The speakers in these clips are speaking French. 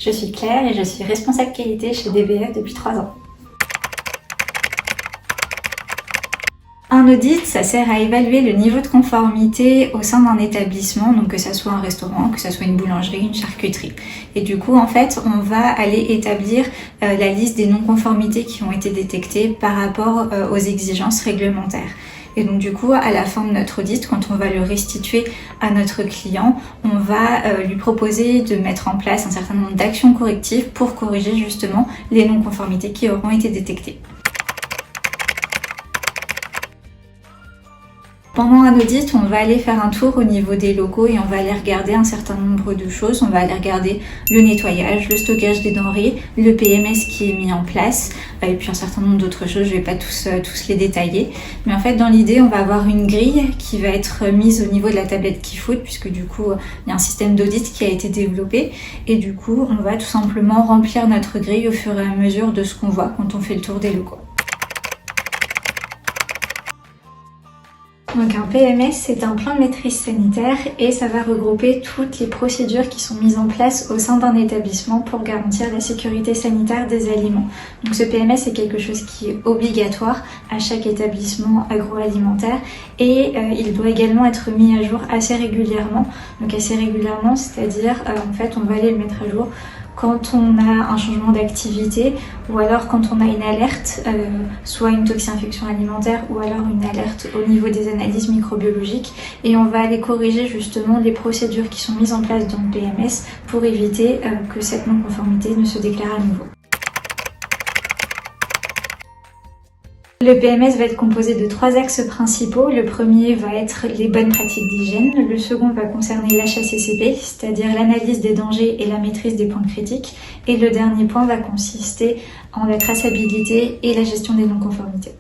Je suis Claire et je suis responsable qualité chez DBF depuis 3 ans. Un audit, ça sert à évaluer le niveau de conformité au sein d'un établissement, donc que ça soit un restaurant, que ça soit une boulangerie, une charcuterie. Et du coup, en fait, on va aller établir la liste des non-conformités qui ont été détectées par rapport aux exigences réglementaires. Et donc du coup, à la fin de notre audit, quand on va le restituer à notre client, on va lui proposer de mettre en place un certain nombre d'actions correctives pour corriger justement les non-conformités qui auront été détectées. Pendant un audit, on va aller faire un tour au niveau des locaux et on va aller regarder un certain nombre de choses. On va aller regarder le nettoyage, le stockage des denrées, le PMS qui est mis en place et puis un certain nombre d'autres choses. Je ne vais pas tous les détailler. Mais en fait, dans l'idée, on va avoir une grille qui va être mise au niveau de la tablette KeyFood puisque du coup, il y a un système d'audit qui a été développé et du coup, on va tout simplement remplir notre grille au fur et à mesure de ce qu'on voit quand on fait le tour des locaux. Donc un PMS, c'est un plan de maîtrise sanitaire et ça va regrouper toutes les procédures qui sont mises en place au sein d'un établissement pour garantir la sécurité sanitaire des aliments. Donc ce PMS, c'est quelque chose qui est obligatoire à chaque établissement agroalimentaire et il doit également être mis à jour assez régulièrement. Donc assez régulièrement, c'est-à-dire en fait on va aller le mettre à jour quand on a un changement d'activité ou alors quand on a une alerte, soit une toxi-infection alimentaire ou alors une alerte au niveau des analyses microbiologiques et on va aller corriger justement les procédures qui sont mises en place dans le PMS pour éviter que cette non-conformité ne se déclare à nouveau. Le PMS va être composé de 3 axes principaux. Le premier va être les bonnes pratiques d'hygiène. Le second va concerner l'HACCP, c'est-à-dire l'analyse des dangers et la maîtrise des points critiques. Et le dernier point va consister en la traçabilité et la gestion des non-conformités.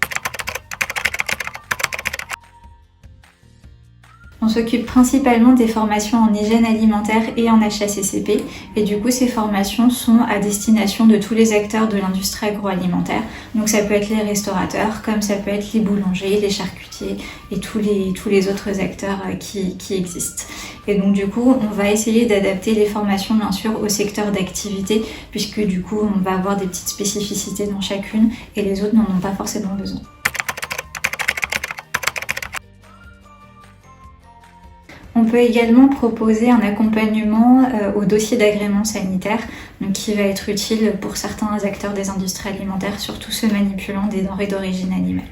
On s'occupe principalement des formations en hygiène alimentaire et en HACCP et du coup ces formations sont à destination de tous les acteurs de l'industrie agroalimentaire. Donc ça peut être les restaurateurs, comme ça peut être les boulangers, les charcutiers et tous les autres acteurs qui existent. Et donc du coup on va essayer d'adapter les formations bien sûr au secteur d'activité puisque du coup on va avoir des petites spécificités dans chacune et les autres n'en ont pas forcément besoin. On peut également proposer un accompagnement au dossier d'agrément sanitaire, donc qui va être utile pour certains acteurs des industries alimentaires, surtout ceux manipulant des denrées d'origine animale.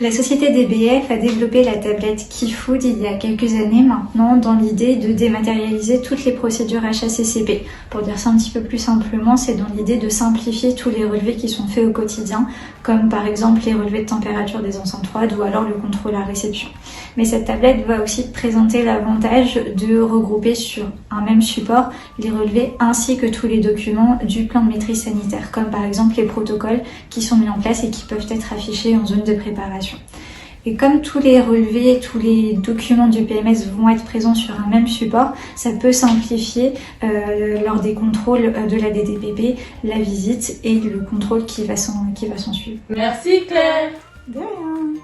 La société DBF a développé la tablette KeyFood il y a quelques années maintenant dans l'idée de dématérialiser toutes les procédures HACCP. Pour dire ça un petit peu plus simplement, c'est dans l'idée de simplifier tous les relevés qui sont faits au quotidien, comme par exemple les relevés de température des enceintes froides ou alors le contrôle à réception. Mais cette tablette va aussi présenter l'avantage de regrouper sur un même support les relevés ainsi que tous les documents du plan de maîtrise sanitaire, comme par exemple les protocoles qui sont mis en place et qui peuvent être affichés en zone de préparation. Et comme tous les relevés, tous les documents du PMS vont être présents sur un même support, ça peut simplifier lors des contrôles de la DDPP, la visite et le contrôle qui va s'en suivre. Merci Claire. De rien.